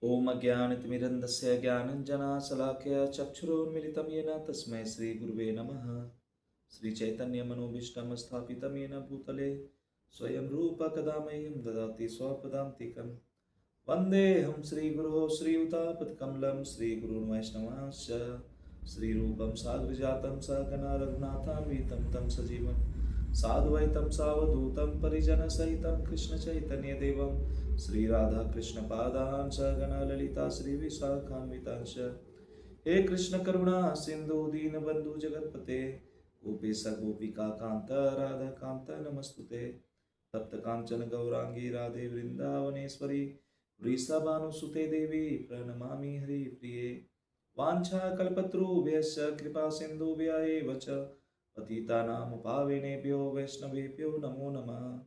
ओम अज्ञानतिमिरन्धस्य ज्ञानञ्जनाशलाकया चक्षुरुन्मिलितं येन तस्मै श्रीगुरुवे नमः। श्रीचैतन्यमनोभीष्टं स्थापितं येन भूतले स्वयं रूप कदा मह्यं ददाति स्वपदान्तिकं। वन्देऽहं श्रीगुरोः श्रीयुतापत्कमलं श्रीगुरून् वैष्णवांश्च श्रीरूपं साग्रजातं सहगणा रघुनाथान्वितं तं सजीवं साद्वैतं सावधूतं परिजनसहितं कृष्णचैतन्यदेवं श्रीराधाकृष्णपादान् सहगणा ललिता श्रीविशाखान्वितांश्च। हे कृष्ण करुणा सिंधु दीनबंधु जगतपते गोपेश गोपिका कांत राधा कांत नमस्तुते। तप्त कांचन गौरांगी राधे वृंदावनेश्वरी वृषभानुसुते देवी प्रणमामि हरिप्रिये। वाञ्छाकल्पतरुभ्यश्च कृपा सिन्धुभ्य एव च पतितानां पावनेभ्यो वैष्णवेभ्यो नमो नमः।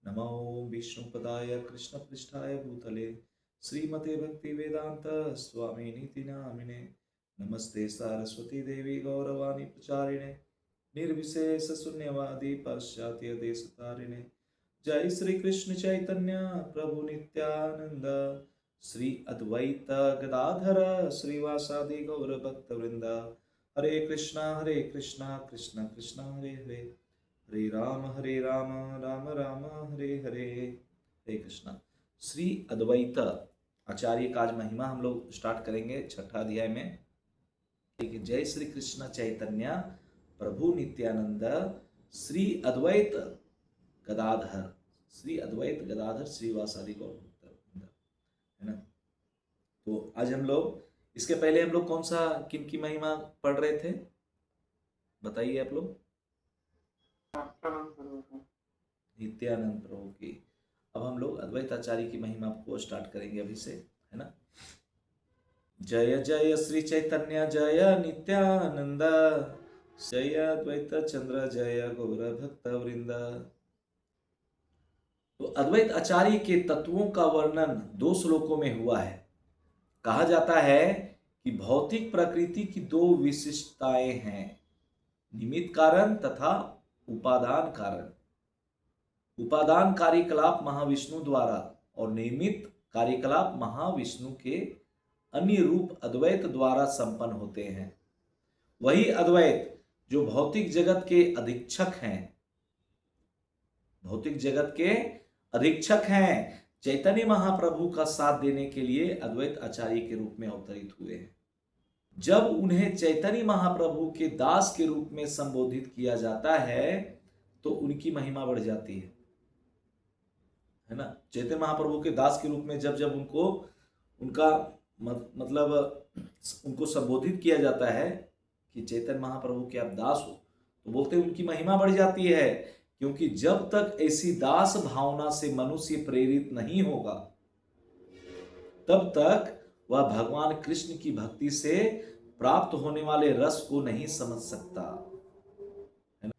नमो विष्णुपदाय कृष्णपृष्ठाय भूतले श्रीमते भक्तिवेदांत स्वामिनीति नामिने। नमस्ते सरस्वती देवी गौरवाणी प्रचारिणे निर्विशेष शून्यवादी पाश्चात्य देशतारिणे। जय श्री कृष्ण चैतन्य प्रभु नित्यानंद श्री अद्वैत गदाधर श्रीवासादि गौर भक्त वृंद। हरे कृष्णा कृष्ण कृष्ण हरे हरे हरे राम राम राम हरे हरे। हरे कृष्णा। श्री अद्वैत आचार्य का आज महिमा हम लोग स्टार्ट करेंगे छठा अध्याय में। ठीक है। जय श्री कृष्ण चैतन्य प्रभु नित्यानंद श्री अद्वैत गदाधर श्रीवासादि गौर भक्त, है ना। तो आज हम लोग इसके पहले हम लोग कौन सा किन की महिमा पढ़ रहे थे बताइए आप लोग। नित्यानंद प्रभु की। अब हम लोग अद्वैत आचार्य की महिमा को स्टार्ट करेंगे अभी से, है ना। जय जय श्री चैतन्य जय नित्यानंद जय अद्वैत चंद्र जय गौर भक्त वृंद। तो अद्वैत आचार्य के तत्वों का वर्णन 2 श्लोकों में हुआ है। कहा जाता है कि भौतिक प्रकृति की 2 विशिष्टताएं हैं, निमित्त कारण तथा उपादान कारण। उपादान कार्यकलाप महाविष्णु द्वारा और निमित्त कार्यकलाप महाविष्णु के अन्य रूप अद्वैत द्वारा संपन्न होते हैं। वही अद्वैत जो भौतिक जगत के अधीक्षक हैं, चैतन्य महाप्रभु का साथ देने के लिए अद्वैत आचार्य के रूप में अवतरित हुए हैं। जब उन्हें चैतन्य महाप्रभु के दास के रूप में संबोधित किया जाता है तो उनकी महिमा बढ़ जाती है ना। चैतन्य महाप्रभु के दास के रूप में जब जब उनका मतलब उनको संबोधित किया जाता है कि चैतन्य महाप्रभु के आप दास हो, तो बोलते हैं उनकी महिमा बढ़ जाती है। क्योंकि जब तक ऐसी दास भावना से मनुष्य प्रेरित नहीं होगा तब तक वह भगवान कृष्ण की भक्ति से प्राप्त होने वाले रस को नहीं समझ सकता, है ना।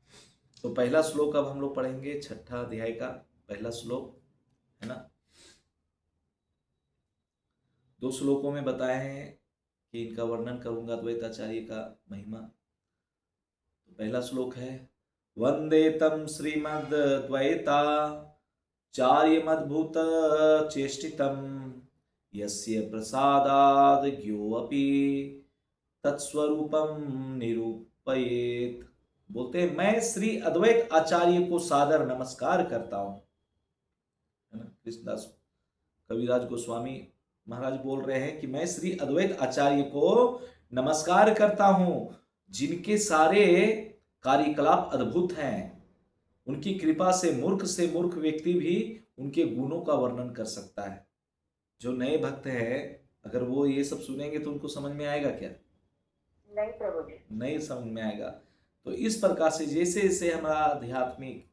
तो पहला श्लोक अब हम लोग पढ़ेंगे, छठा अध्याय का पहला श्लोक, है ना। 2 श्लोकों में बताए हैं कि इनका वर्णन करूंगा अद्वैत आचार्य का महिमा। तो पहला श्लोक है वंदे तम श्रीमद्द्वैताचार्यमद्भुत चेष्टितम यस्य प्रसादाद ज्ञोऽपि तत्स्वरूपम निरूपयेत। बोलते हैं मैं श्री अद्वैत आचार्य को सादर नमस्कार करता हूं, है ना। कृष्णदास कविराज गोस्वामी महाराज बोल रहे हैं कि मैं श्री अद्वैत आचार्य को नमस्कार करता हूं जिनके सारे कार्यकलाप अद्भुत हैं। उनकी कृपा से मूर्ख व्यक्ति भी उनके गुणों का वर्णन कर सकता है। जो नए भक्त हैं अगर वो ये सब सुनेंगे तो उनको समझ में आएगा क्या? नहीं प्रभु जी, नहीं समझ में आएगा। तो इस प्रकार से जैसे जैसे हमारा आध्यात्मिक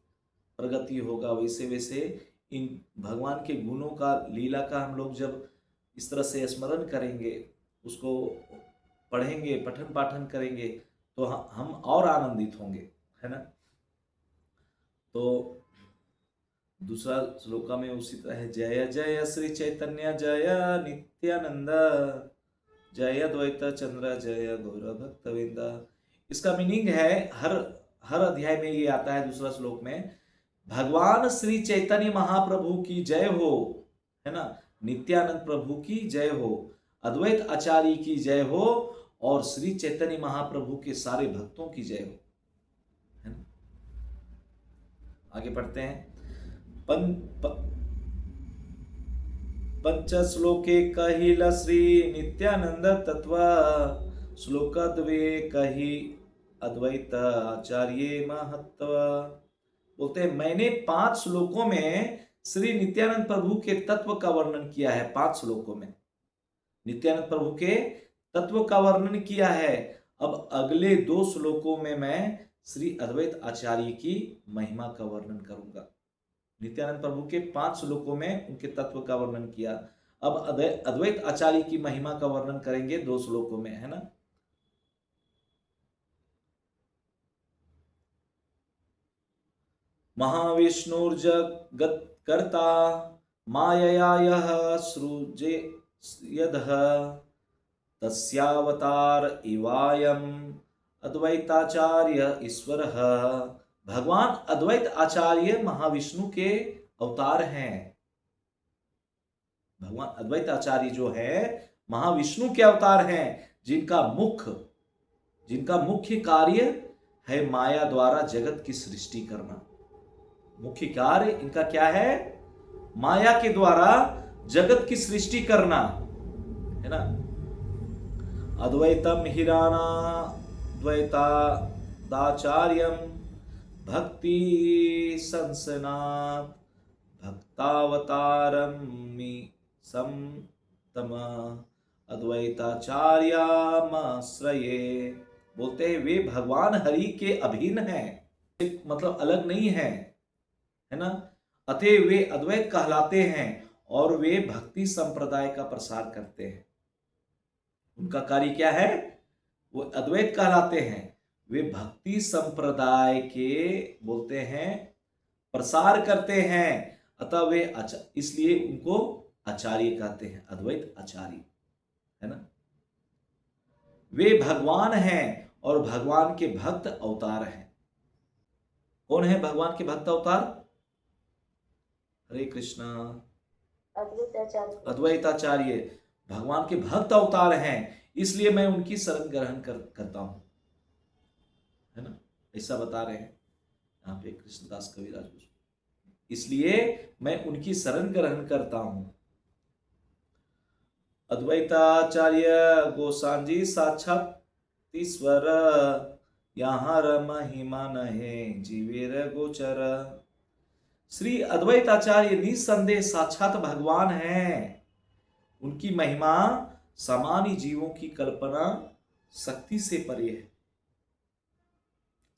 प्रगति होगा वैसे वैसे इन भगवान के गुणों का, लीला का हम लोग जब इस तरह से स्मरण करेंगे, उसको पढ़ेंगे, पठन पाठन करेंगे तो हम और आनंदित होंगे, है ना। तो दूसरा श्लोका में उसी तरह है जय जय श्री चैतन्य जय नित्यानंद जय अद्वैत चंद्र जय गौर भक्तवृंद। इसका मीनिंग है हर अध्याय में ये आता है। दूसरा श्लोक में भगवान श्री चैतन्य महाप्रभु की जय हो, है ना। नित्यानंद प्रभु की जय हो, अद्वैत आचार्य की जय हो और श्री चैतन्य महाप्रभु के सारे भक्तों की जय हो। है ना? आगे पढ़ते हैं। पंच श्लोके कहिल श्री नित्यानंद तत्व, श्लोक द्वे कही अद्वैत आचार्य महत्व। बोलते हैं मैंने 5 श्लोकों में श्री नित्यानंद प्रभु के तत्व का वर्णन किया है। 5 श्लोकों में नित्यानंद प्रभु के तत्व का वर्णन किया है। अब अगले 2 श्लोकों में मैं श्री अद्वैत आचार्य की महिमा का वर्णन करूंगा। नित्यानंद प्रभु के 5 श्लोकों में उनके तत्व का वर्णन किया। अब अद्वैत आचार्य की महिमा का वर्णन करेंगे 2 श्लोकों में, है ना। महाविष्णुर्जगत कर्ता मायया यः सृजे यदः तस्यावतार इवायम अद्वैताचार्य ईश्वरः। भगवान अद्वैत आचार्य महाविष्णु के अवतार हैं। भगवान अद्वैत आचार्य जो है महाविष्णु के अवतार हैं, जिनका मुख्य कार्य है माया द्वारा जगत की सृष्टि करना। मुख्य कार्य इनका क्या है? माया के द्वारा जगत की सृष्टि करना, है ना। अद्वैतम हिराना द्वैताचार्यम भक्ति संसनात भक्तावतारमि समतम अद्वैताचार्यामाश्रये। बोलते हैं वे भगवान हरि के अभिन्न हैं, मतलब अलग नहीं है ना। अतः वे अद्वैत कहलाते हैं और वे भक्ति संप्रदाय का प्रसार करते हैं। उनका कार्य क्या है? वो अद्वैत कहलाते हैं। वे भक्ति संप्रदाय के बोलते हैं प्रसार करते हैं, अतः वे इसलिए उनको आचार्य कहते हैं, अद्वैत आचार्य, है ना। वे भगवान हैं और भगवान के भक्त अवतार हैं। कौन है भगवान के भक्त अवतार? हरे कृष्णा। अद्वैताचार्य भगवान के भक्त अवतार हैं, इसलिए मैं उनकी शरण ग्रहण करता हूं, है ना। ऐसा बता रहे हैं यहाँ पे कृष्णदास कविराज। इसलिए मैं उनकी शरण ग्रहण करता हूं। अद्वैताचार्य गोसांजी साक्षात ईश्वर, यहाँ महिमा नहे जीवेर गोचर। श्री अद्वैताचार्य निसंदेह साक्षात भगवान हैं। उनकी महिमा सामान्य जीवों की कल्पना शक्ति से परे है।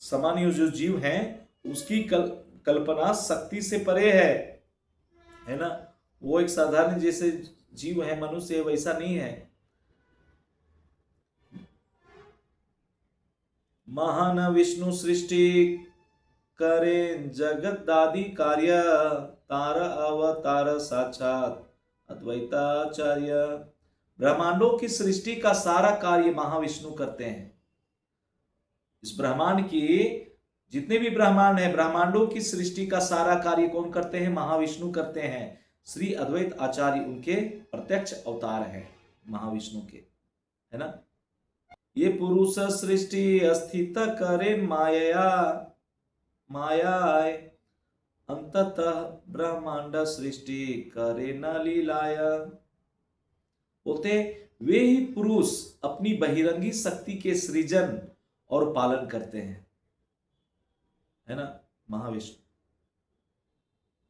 सामान्य जो जीव हैं उसकी कल्पना शक्ति से परे है ना। वो एक साधारण जैसे जीव है, मनुष्य, वैसा नहीं है। महान विष्णु सृष्टि करे जगदादि कार्य, तार अवतार साक्षात अद्वैताचार्य। ब्रह्मांडों की सृष्टि का सारा कार्य महाविष्णु करते हैं। इस ब्रह्मांड की जितने भी ब्रह्मांड है, ब्रह्मांडों की सृष्टि का सारा कार्य कौन करते हैं? महाविष्णु करते हैं। श्री अद्वैत आचार्य उनके प्रत्यक्ष अवतार है महाविष्णु के, है ना। ये पुरुष सृष्टि अस्थित करे मायाय अंततः ब्रह्मांड सृष्टि करे न लीलाय। बोलते वे ही पुरुष अपनी बहिरंगी शक्ति के सृजन और पालन करते हैं, है ना। महाविष्णु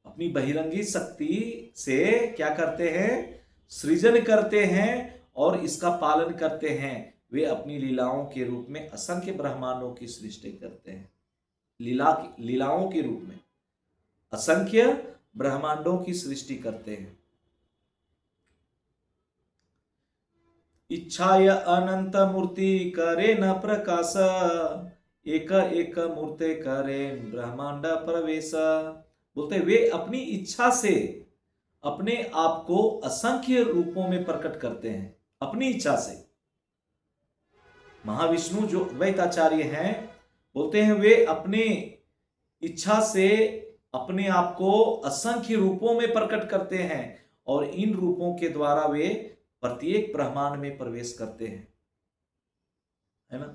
अपनी बहिरंगी शक्ति से क्या करते हैं? सृजन करते हैं और इसका पालन करते हैं। वे अपनी लीलाओं के रूप में असंख्य ब्रह्मांडों की सृष्टि करते हैं। लीलाओं के रूप में असंख्य ब्रह्मांडों की सृष्टि करते हैं। इच्छाय अनंत मूर्ति करे न प्रकाश, एक एक मूर्ति करे ब्रह्मांड प्रवेश। बोलते वे अपनी इच्छा से अपने आप को असंख्य रूपों में प्रकट करते हैं, अपनी इच्छा से। महाविष्णु जो अद्वैताचार्य हैं, बोलते हैं वे अपने इच्छा से अपने आप को असंख्य रूपों में प्रकट करते हैं और इन रूपों के द्वारा वे प्रत्येक ब्रह्मांड में प्रवेश करते हैं, है ना।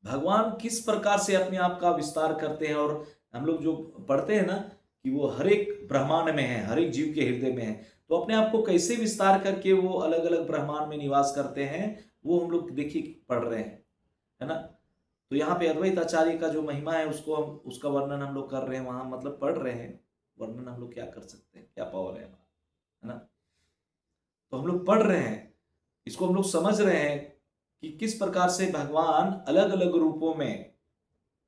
भगवान किस प्रकार से अपने आप का विस्तार करते हैं, और हम लोग जो पढ़ते हैं ना कि वो हर एक ब्रह्मांड में है, हर एक जीव के हृदय में है, तो अपने आप को कैसे विस्तार करके वो अलग अलग ब्रह्मांड में निवास करते हैं, वो हम लोग देखिए पढ़ रहे हैं, है ना। तो यहाँ पे अद्वैत आचार्य का जो महिमा है उसको हम उसका वर्णन हम लोग कर रहे हैं, वहां मतलब पढ़ रहे हैं। वर्णन हम लोग क्या कर सकते हैं, क्या पावर है हमारा, है ना। तो हम लोग पढ़ रहे हैं, इसको हम लोग समझ रहे हैं कि किस प्रकार से भगवान अलग अलग रूपों में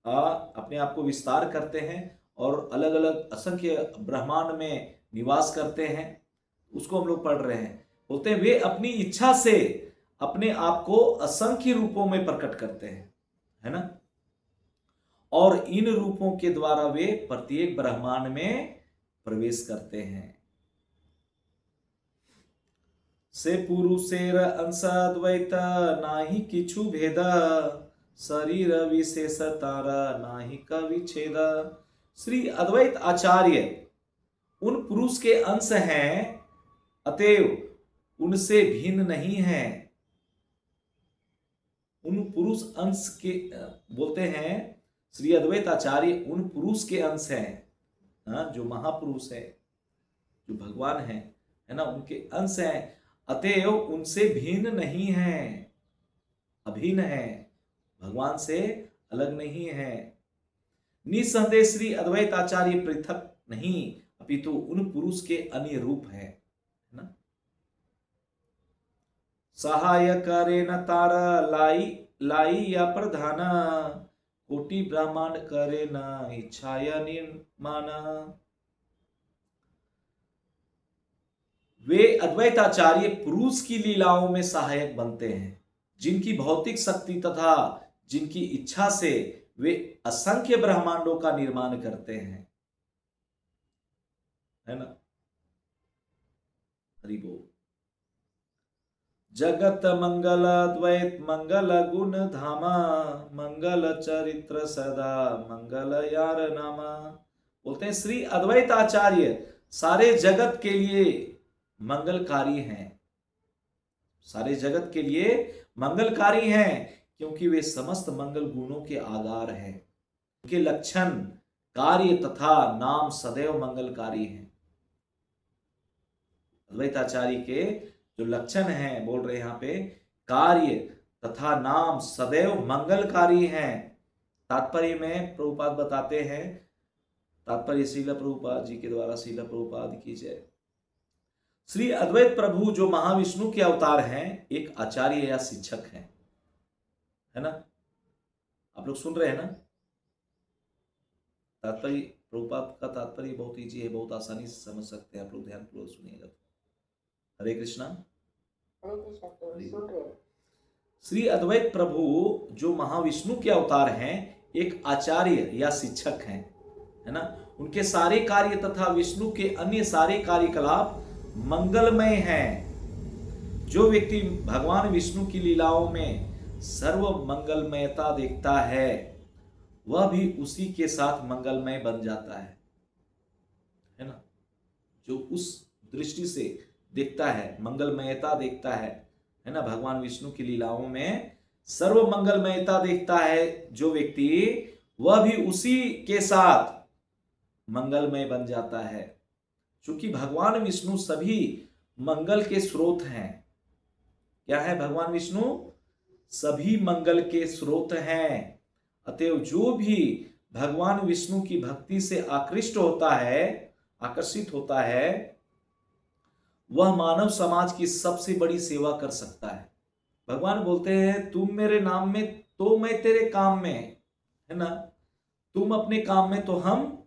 अपने आप को विस्तार करते हैं और अलग अलग असंख्य ब्रह्मांड में निवास करते हैं, उसको हम लोग पढ़ रहे हैं। बोलते हैं वे अपनी इच्छा से अपने आप को असंख्य रूपों में प्रकट करते हैं, है ना, और इन रूपों के द्वारा वे प्रत्येक ब्रह्मांड में प्रवेश करते हैं। से पुरुषेर अंश अद्वैत नाही किछु भेद, शरीर विशेष तारा नाही का विच्छेद। श्री अद्वैत आचार्य उन पुरुष के अंश हैं, अतएव उनसे भिन्न नहीं है। उन पुरुष अंश के बोलते हैं, श्री अद्वैत आचार्य उन पुरुष के अंश हैं, जो महापुरुष है, जो भगवान है ना, उनके अंश हैं, अतएव उनसे भिन्न नहीं है, अभिन्न है, भगवान से अलग नहीं है। निसंदेह श्री अद्वैत आचार्य पृथक नहीं, अपितु उन पुरुष के अन्य रूप है ना। सहाय करे न तारा लाई या प्रधान, कोटि ब्रह्मांड करे न इच्छाया निर्माण। वे अद्वैताचार्य पुरुष की लीलाओं में सहायक बनते हैं, जिनकी भौतिक शक्ति तथा जिनकी इच्छा से वे असंख्य ब्रह्मांडों का निर्माण करते हैं, है ना। हरि बोल। जगत मंगल द्वैत मंगल गुण धामा, मंगल चरित्र सदा मंगल यार नामा। बोलते हैं श्री अद्वैत आचार्य सारे जगत के लिए मंगलकारी हैं, सारे जगत के लिए मंगलकारी हैं, क्योंकि वे समस्त मंगल गुणों के आधार हैं। उनके लक्षण, कार्य तथा नाम सदैव मंगलकारी हैं। अद्वैताचार्य के जो लक्षण हैं, बोल रहे यहाँ पे, कार्य तथा नाम सदैव मंगलकारी हैं। तात्पर्य में प्रभुपाद बताते हैं, तात्पर्य श्रील प्रभुपाद जी के द्वारा, श्रील प्रभुपाद की जय। श्री अद्वैत प्रभु जो महाविष्णु के अवतार हैं, एक आचार्य या शिक्षक हैं, है ना। आप लोग सुन रहे हैं ना। तात्पर्य प्रभुपाद का तात्पर्य बहुत ईजी है, बहुत आसानी से समझ सकते हैं आप लोग, ध्यान पूर्वक सुनिएगा। हरे कृष्णा। सुन रहे हैं। श्री अद्वैत प्रभु जो महाविष्णु के अवतार हैं, एक आचार्य या शिक्षक हैं, है ना। उनके सारे कार्य तथा विष्णु के अन्य सारे कार्यकलाप मंगलमय हैं। जो व्यक्ति भगवान विष्णु की लीलाओं में सर्व मंगलमयता देखता है, वह भी उसी के साथ मंगलमय बन जाता है ना। जो उस दृष्टि से देखता है, मंगलमयता देखता है ना, भगवान विष्णु की लीलाओं में सर्व मंगलमयता देखता है जो व्यक्ति, वह भी उसी के साथ मंगलमय बन जाता है। क्योंकि भगवान विष्णु सभी मंगल के स्रोत हैं। क्या है भगवान विष्णु? सभी मंगल के स्रोत हैं। अतएव जो भी भगवान विष्णु की भक्ति से आकृष्ट होता है, आकर्षित होता है, वह मानव समाज की सबसे बड़ी सेवा कर सकता है। भगवान बोलते हैं, तुम मेरे नाम में तो मैं तेरे काम में, है ना। तुम अपने काम में तो हम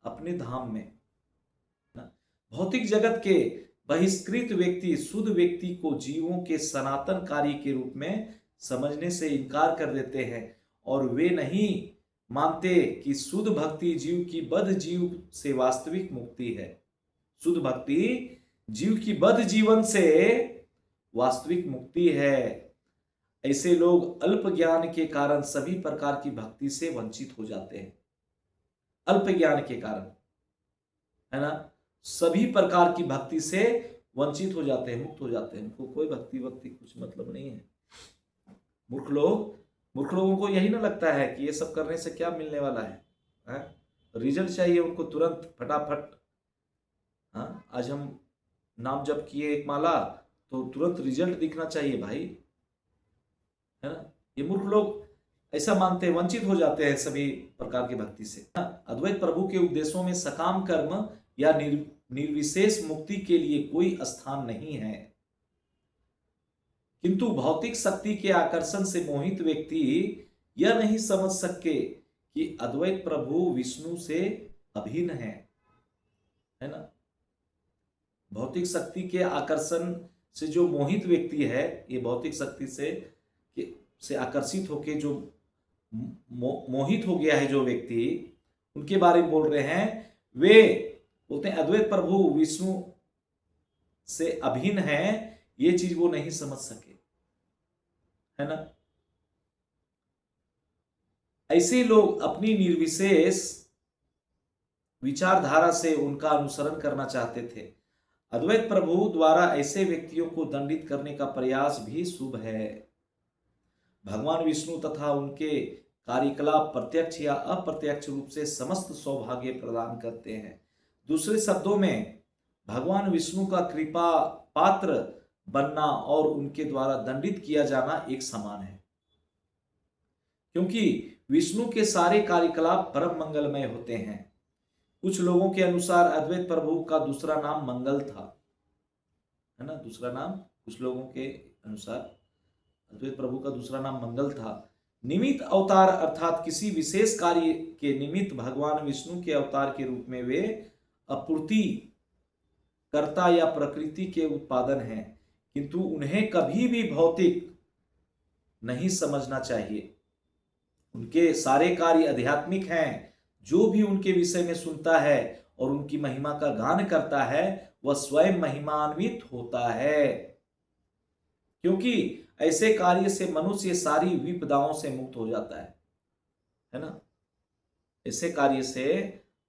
अपने धाम में। भौतिक जगत के बहिष्कृत व्यक्ति शुद्ध व्यक्ति को जीवों के सनातन कार्य के रूप में समझने से इनकार कर देते हैं, और वे नहीं मानते कि शुद्ध भक्ति जीव की बद्ध जीव से वास्तविक मुक्ति है। शुद्ध भक्ति जीव की बद्ध जीवन से वास्तविक मुक्ति है। ऐसे लोग अल्प ज्ञान के कारण सभी प्रकार की भक्ति से वंचित हो जाते हैं। अल्प ज्ञान के कारण, है ना। सभी प्रकार की भक्ति से वंचित हो जाते हैं, मुक्त हो जाते हैं। उनको कोई भक्ति वक्ति कुछ मतलब नहीं है। मूर्ख लोगों को यही ना लगता है कि ये सब करने से क्या मिलने वाला है? रिजल्ट चाहिए उनको तुरंत, फटाफट। हाँ, आज हम नाम जप किए एक माला तो तुरंत रिजल्ट दिखना चाहिए भाई, है ना। ये मूर्ख लोग ऐसा मानते हैं, वंचित हो जाते हैं सभी प्रकार की भक्ति से। अद्वैत प्रभु के उपदेशों में सकाम कर्म या निर्विशेष मुक्ति के लिए कोई स्थान नहीं है, किंतु भौतिक शक्ति के आकर्षण से मोहित व्यक्ति यह नहीं समझ सके कि अद्वैत प्रभु विष्णु से अभिन्न है ना। भौतिक शक्ति के आकर्षण से जो मोहित व्यक्ति है, ये भौतिक शक्ति से आकर्षित होके जो मोहित हो गया है जो व्यक्ति, उनके बारे में बोल रहे हैं। वे बोलते हैं अद्वैत प्रभु विष्णु से अभिन्न है, ये चीज वो नहीं समझ सके, है ना। ऐसे लोग अपनी निर्विशेष विचारधारा से उनका अनुसरण करना चाहते थे। अद्वैत प्रभु द्वारा ऐसे व्यक्तियों को दंडित करने का प्रयास भी शुभ है। भगवान विष्णु तथा उनके कार्यकलाप प्रत्यक्ष या अप्रत्यक्ष रूप से समस्त सौभाग्य प्रदान करते हैं। दूसरे शब्दों में, भगवान विष्णु का कृपा पात्र बनना और उनके द्वारा दंडित किया जाना एक समान है, क्योंकि विष्णु के सारे कार्यकलाप परम मंगलमय होते हैं। कुछ लोगों के अनुसार अद्वैत प्रभु का दूसरा नाम मंगल था, है ना। दूसरा नाम, कुछ लोगों के अनुसार अद्वैत प्रभु का दूसरा नाम मंगल था। निमित्त अवतार अर्थात किसी विशेष कार्य के निमित्त भगवान विष्णु के अवतार के रूप में वे अपूर्ति कर्ता या प्रकृति के उत्पादन हैं, किंतु उन्हें कभी भी भौतिक नहीं समझना चाहिए। उनके सारे कार्य आध्यात्मिक हैं। जो भी उनके विषय में सुनता है और उनकी महिमा का गान करता है, वह स्वयं महिमान्वित होता है, क्योंकि ऐसे कार्य से मनुष्य सारी विपदाओं से मुक्त हो जाता है ना। ऐसे कार्य से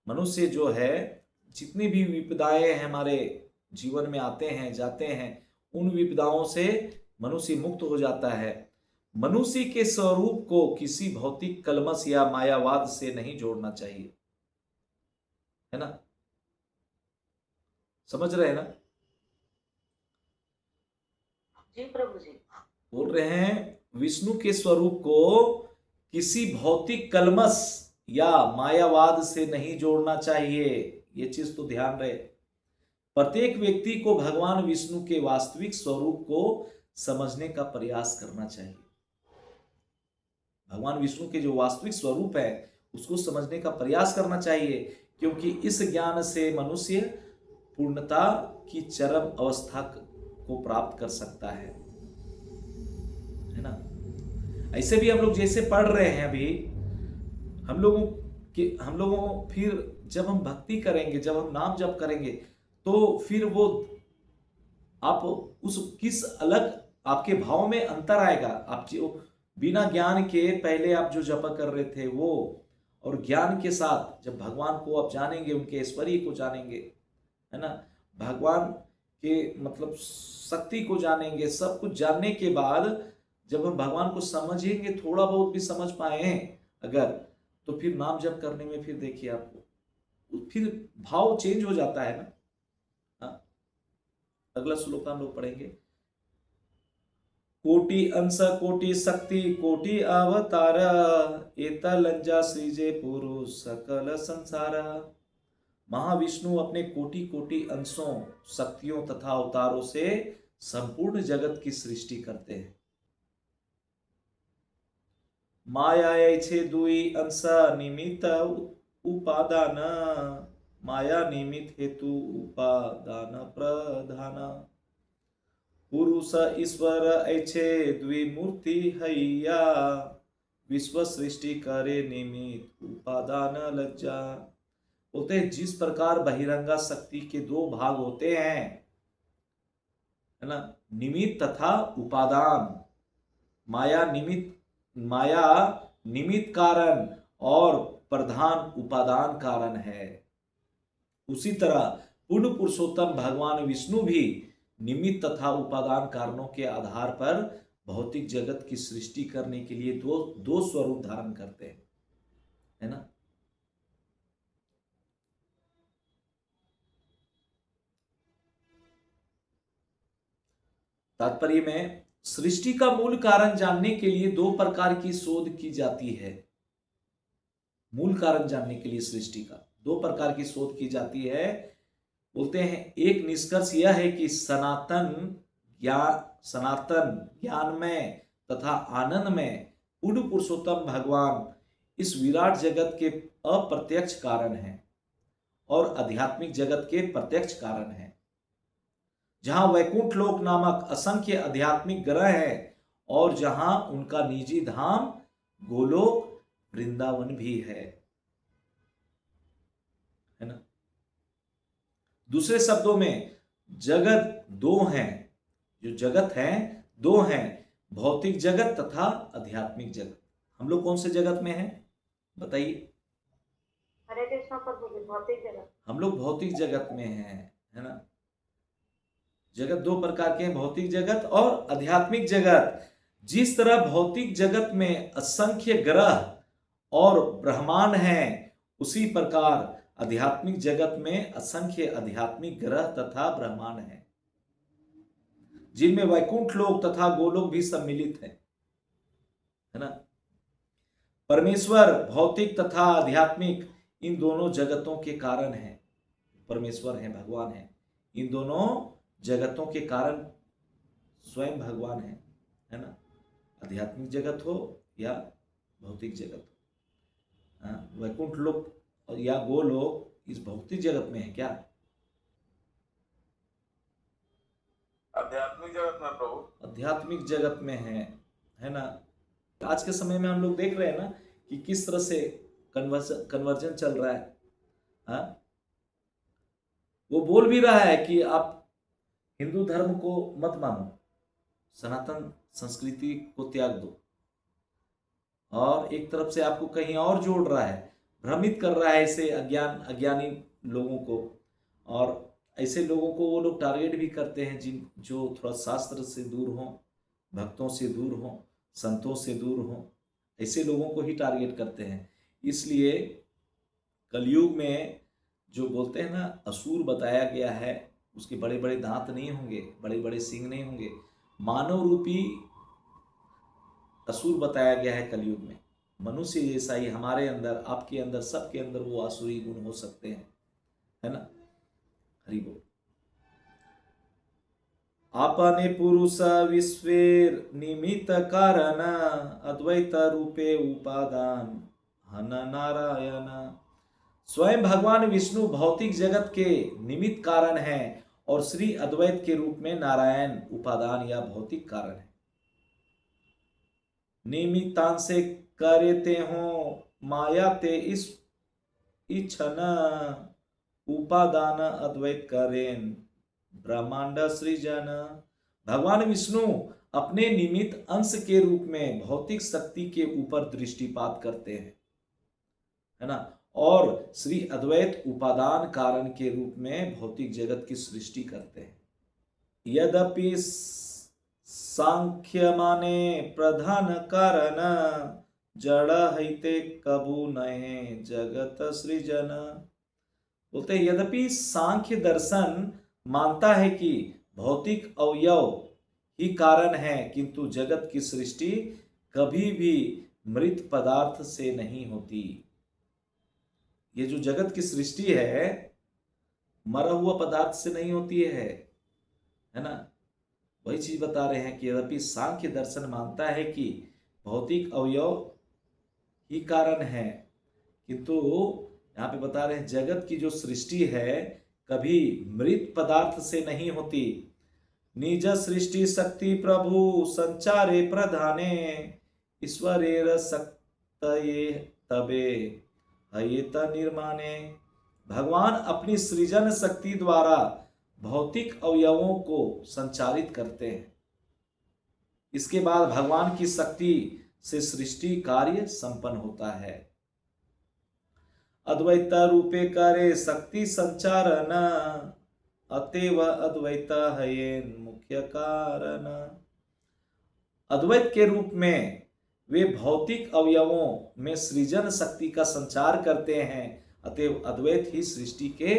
मनुष्य जो है, जितनी भी विपदाएं हमारे जीवन में आते हैं जाते हैं, उन विपदाओं से मनुष्य मुक्त हो जाता है। मनुष्य के स्वरूप को किसी भौतिक कलमश या मायावाद से नहीं जोड़ना चाहिए, है ना। समझ रहे हैं ना। जी प्रभु जी। बोल रहे हैं विष्णु के स्वरूप को किसी भौतिक कलमश या मायावाद से नहीं जोड़ना चाहिए। ये चीज तो ध्यान रहे। प्रत्येक व्यक्ति को भगवान विष्णु के वास्तविक स्वरूप को समझने का प्रयास करना चाहिए। भगवान विष्णु के जो वास्तविक स्वरूप है उसको समझने का प्रयास करना चाहिए, क्योंकि इस ज्ञान से मनुष्य पूर्णता की चरम अवस्था को प्राप्त कर सकता है ना। ऐसे भी हम लोग जैसे पढ़ रहे हैं अभी, हम लोगों फिर जब हम भक्ति करेंगे, जब हम नाम जप करेंगे, तो फिर वो आप उस किस अलग आपके भाव में अंतर आएगा। आप जो बिना ज्ञान के पहले आप जो जप कर रहे थे वो, और ज्ञान के साथ जब भगवान को आप जानेंगे, उनके ऐश्वर्य को जानेंगे, है ना, भगवान के मतलब शक्ति को जानेंगे, सब कुछ जानने के बाद जब हम भगवान को समझेंगे, थोड़ा बहुत भी समझ पाए अगर, तो फिर नाम जप करने में फिर देखिए आपको फिर भाव चेंज हो जाता है ना। हाँ, अगला श्लोक हम लोग पढ़ेंगे। कोटि अंश कोटि शक्ति कोटि अवतार, एता लज्जा सृजे पुरुष सकल संसार। महाविष्णु अपने कोटि कोटि अंशों, शक्तियों तथा अवतारों से संपूर्ण जगत की सृष्टि करते हैं। माया छे दुई अंश निमित्त उपादान, माया निमित्त हेतु उपादान प्रधान। पुरुष ईश्वर ऐछे द्विमूर्ति हैया, विश्व सृष्टि करे निमित्त उपादान लज्जा। बोलते हैं जिस प्रकार बहिरंगा शक्ति के दो भाग होते हैं, है ना, निमित्त तथा उपादान। माया निमित्त कारण और प्रधान उपादान कारण है। उसी तरह पूर्ण पुरुषोत्तम भगवान विष्णु भी निमित्त तथा उपादान कारणों के आधार पर भौतिक जगत की सृष्टि करने के लिए दो दो स्वरूप धारण करते हैं, है ना। तात्पर्य में सृष्टि का मूल कारण जानने के लिए दो प्रकार की शोध की जाती है। मूल कारण जानने के लिए सृष्टि का दो प्रकार की शोध की जाती है। बोलते हैं एक निष्कर्ष यह है कि सनातन ज्ञानमय तथा आनंदमय पूर्ण पुरुषोत्तम भगवान इस विराट जगत के अप्रत्यक्ष कारण हैं और आध्यात्मिक जगत के प्रत्यक्ष कारण हैं। जहां वैकुंठ लोक नामक असंख्य आध्यात्मिक ग्रह है और जहां उनका निजी धाम गोलोक वृंदावन भी है ना। दूसरे शब्दों में जगत दो हैं, जो जगत है दो हैं, भौतिक जगत तथा आध्यात्मिक जगत। हम लोग कौन से जगत में हैं बताइए? हरे कृष्ण प्रभु जी, भौतिक जगत। हम लोग भौतिक जगत में हैं, है ना। जगत दो प्रकार के हैं, भौतिक जगत और आध्यात्मिक जगत। जिस तरह भौतिक जगत में असंख्य ग्रह और ब्रह्मांड हैं, उसी प्रकार आध्यात्मिक जगत में असंख्य आध्यात्मिक ग्रह तथा ब्रह्मांड हैं, जिनमें वैकुंठ लोक तथा गोलोक भी सम्मिलित है ना। परमेश्वर भौतिक तथा आध्यात्मिक इन दोनों जगतों के कारण है। परमेश्वर है, भगवान है, इन दोनों जगतों के कारण स्वयं भगवान है ना। आध्यात्मिक जगत हो या भौतिक जगत हो। वैकुंठ लोक या गोलोक इस भौतिक जगत में है क्या? आध्यात्मिक जगत में प्रभु, आध्यात्मिक जगत में है ना। आज के समय में हम लोग देख रहे हैं ना कि किस तरह से कन्वर्जन चल रहा है। हाँ, वो बोल भी रहा है कि आप हिंदू धर्म को मत मानो, सनातन संस्कृति को त्याग दो, और एक तरफ से आपको कहीं और जोड़ रहा है, भ्रमित कर रहा है ऐसे अज्ञानी लोगों को। और ऐसे लोगों को वो लोग टारगेट भी करते हैं जो थोड़ा शास्त्र से दूर हों, भक्तों से दूर हों, संतों से दूर हों, ऐसे लोगों को ही टारगेट करते हैं। इसलिए कलयुग में जो बोलते हैं ना असुर बताया गया है, उसके बड़े बड़े दांत नहीं होंगे, बड़े बड़े सिंह नहीं होंगे, मानव रूपी असुर बताया गया है कलयुग में। मनुष्य जैसा ही हमारे अंदर, आपके अंदर, सबके अंदर वो आसुरी गुण हो सकते हैं, है ना। हरि बोल। आपने पुरुष विश्वेर निमित्त कारण अद्वैत रूपे उपादान हन नारायण। स्वयं भगवान विष्णु भौतिक जगत के निमित्त कारण हैं और श्री अद्वैत के रूप में नारायण उपादान या भौतिक कारण है। निमित्तान से करते हो माया ते इस इच्छन उपादान अद्वैत करें ब्रह्मांड सृजन। भगवान विष्णु अपने निमित्त अंश के रूप में भौतिक शक्ति के ऊपर दृष्टिपात करते हैं, है ना, और श्री अद्वैत उपादान कारण के रूप में भौतिक जगत की सृष्टि करते हैं। यद्यपि सांख्य माने प्रधान कारण जड़ हईते कबू नए जगत सृजन। बोलते हैं यद्यपि सांख्य दर्शन मानता है कि भौतिक अवयव ही कारण है, किंतु जगत की सृष्टि कभी भी मृत पदार्थ से नहीं होती। ये जो जगत की सृष्टि है मरा हुआ पदार्थ से नहीं होती है ना। वही चीज बता रहे हैं कि यद्यपि सांख्य दर्शन मानता है कि भौतिक अवयव ही कारण है, किंतु यहाँ पे बता रहे हैं जगत की जो सृष्टि है कभी मृत पदार्थ से नहीं होती। निज सृष्टि शक्ति प्रभु संचारे प्रधाने ईश्वरेर शक्तये तबे हयेत निर्माणे। भगवान अपनी सृजन शक्ति द्वारा भौतिक अवयवों को संचालित करते हैं। इसके बाद भगवान की शक्ति से सृष्टि कार्य संपन्न होता है। अद्वैत रूपे करे शक्ति संचारण, अतएव अद्वैत है ये मुख्य कारण। अद्वैत के रूप में वे भौतिक अवयवों में सृजन शक्ति का संचार करते हैं, अतएव अद्वैत ही सृष्टि के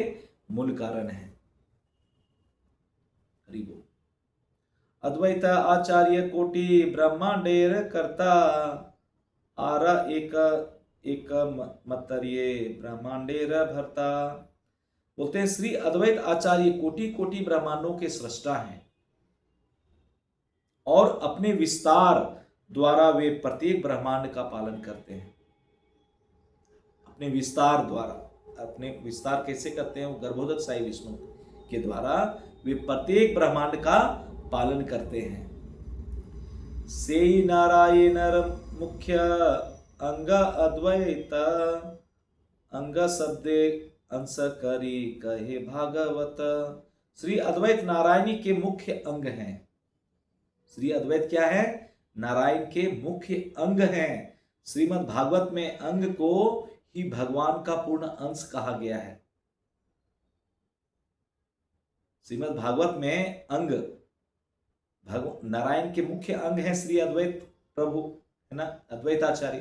मूल कारण है। हरि बोल। अद्वैत आचार्य कोटि ब्रह्मांडेर कर्ता, आर एक मतर्ये ब्रह्मांडेर भरता। बोलते हैं श्री अद्वैत आचार्य कोटि कोटि ब्रह्मांडों के सृष्टा हैं और अपने विस्तार द्वारा वे प्रत्येक ब्रह्मांड का पालन करते हैं। अपने विस्तार द्वारा, अपने विस्तार कैसे करते हैं? वो गर्भोदक साई विष्णु के द्वारा वे प्रत्येक ब्रह्मांड का पालन करते हैं। से नारायण मुख्य अंग अद्वैत, अंग शब्दे अंश करी कहे भागवत। श्री अद्वैत नारायणी के मुख्य अंग हैं। श्री अद्वैत क्या है? नारायण के मुख्य अंग हैं। श्रीमद् भागवत में अंग को ही भगवान का पूर्ण अंश कहा गया है। श्रीमद् भागवत में अंग नारायण के मुख्य अंग है श्री अद्वैत प्रभु, है ना, अद्वैताचार्य।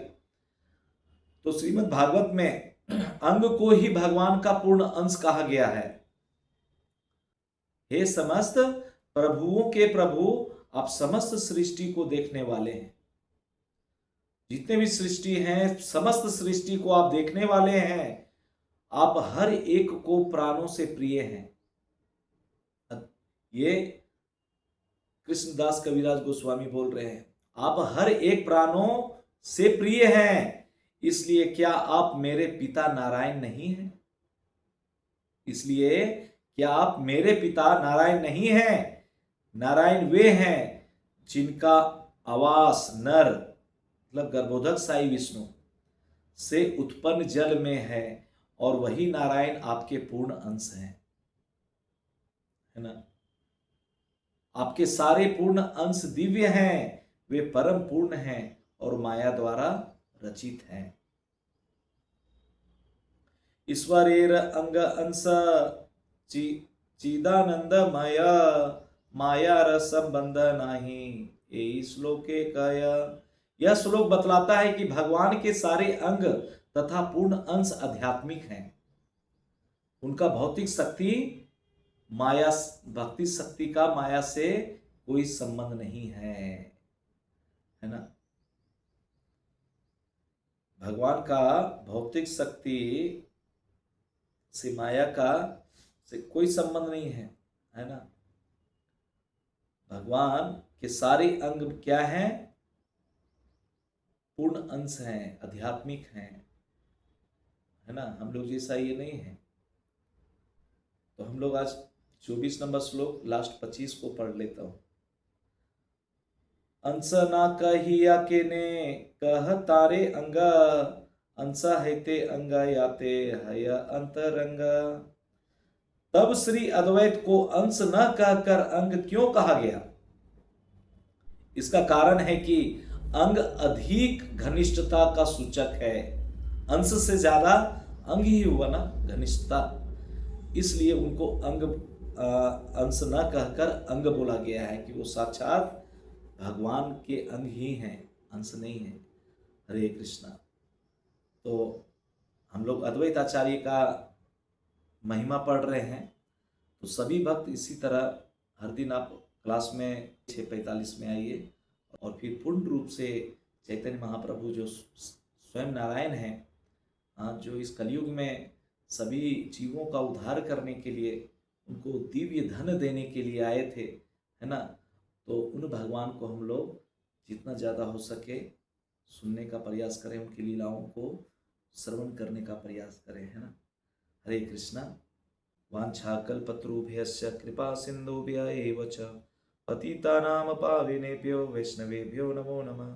तो श्रीमद् भागवत में अंग को ही भगवान का पूर्ण अंश कहा गया है। हे समस्त प्रभुओं के प्रभु, आप समस्त सृष्टि को देखने वाले हैं। जितने भी सृष्टि हैं, समस्त सृष्टि को आप देखने वाले हैं। आप हर एक को प्राणों से प्रिय हैं। ये कृष्णदास कविराज गोस्वामी बोल रहे हैं, आप हर एक प्राणों से प्रिय हैं। इसलिए क्या आप मेरे पिता नारायण नहीं हैं? इसलिए क्या आप मेरे पिता नारायण नहीं हैं? नारायण वे हैं जिनका आवास नर मतलब गर्भोदक साई विष्णु से उत्पन्न जल में है, और वही नारायण आपके पूर्ण अंश हैं, है ना। आपके सारे पूर्ण अंश दिव्य हैं, वे परम पूर्ण हैं और माया द्वारा रचित हैं। ईश्वरेर अंग अंश चिदानंद माया रस संबंध नहीं, यही श्लोके कया। यह श्लोक बतलाता है कि भगवान के सारे अंग तथा पूर्ण अंश आध्यात्मिक हैं। उनका भौतिक शक्ति माया, भक्ति शक्ति का माया से कोई संबंध नहीं है ना। भगवान का भौतिक शक्ति से माया का से कोई संबंध नहीं है ना। भगवान के सारे अंग क्या हैं? पूर्ण अंश हैं, आध्यात्मिक हैं, है ना। हम लोग जैसा ये नहीं है। तो हम लोग आज 24 नंबर श्लोक लास्ट 25 को पढ़ लेता हूं। अंश ना कहिया के ने कह तारे अंग, अंश है ते अंग याते हय अंतरंग। तब श्री अद्वैत को अंश न कहकर अंग क्यों कहा गया? इसका कारण है कि अंग अधिक घनिष्ठता का सूचक है। अंश से ज्यादा अंग ही हुआ ना, घनिष्ठता। इसलिए उनको अंग अंश न कहकर अंग बोला गया है कि वो साक्षात भगवान के अंग ही हैं, अंश नहीं है। हरे कृष्णा। तो हम लोग अद्वैत आचार्य का महिमा पढ़ रहे हैं। तो सभी भक्त इसी तरह हर दिन आप क्लास में 6:45 में आइए, और फिर पूर्ण रूप से चैतन्य महाप्रभु जो स्वयं नारायण हैं, जो इस कलयुग में सभी जीवों का उद्धार करने के लिए, उनको दिव्य धन देने के लिए आए थे, है ना। तो उन भगवान को हम लोग जितना ज़्यादा हो सके सुनने का प्रयास करें, उनकी लीलाओं को श्रवण करने का प्रयास करें, है ना। हरे कृष्णा। वाञ्छाकल्पतरुभ्यश्च कृपा सिन्धुभ्य एव च पतितानां पावनेभ्यो वैष्णवेभ्यो नमो नमः।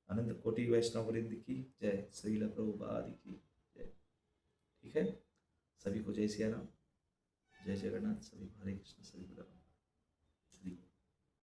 अनंत कोटि वैष्णव वृंद की जय, श्रील प्रभुपाद की जय। ठीक है, सभी को जय सिया राम, जय जगन्नाथ। सभी हरे कृष्ण, सभी को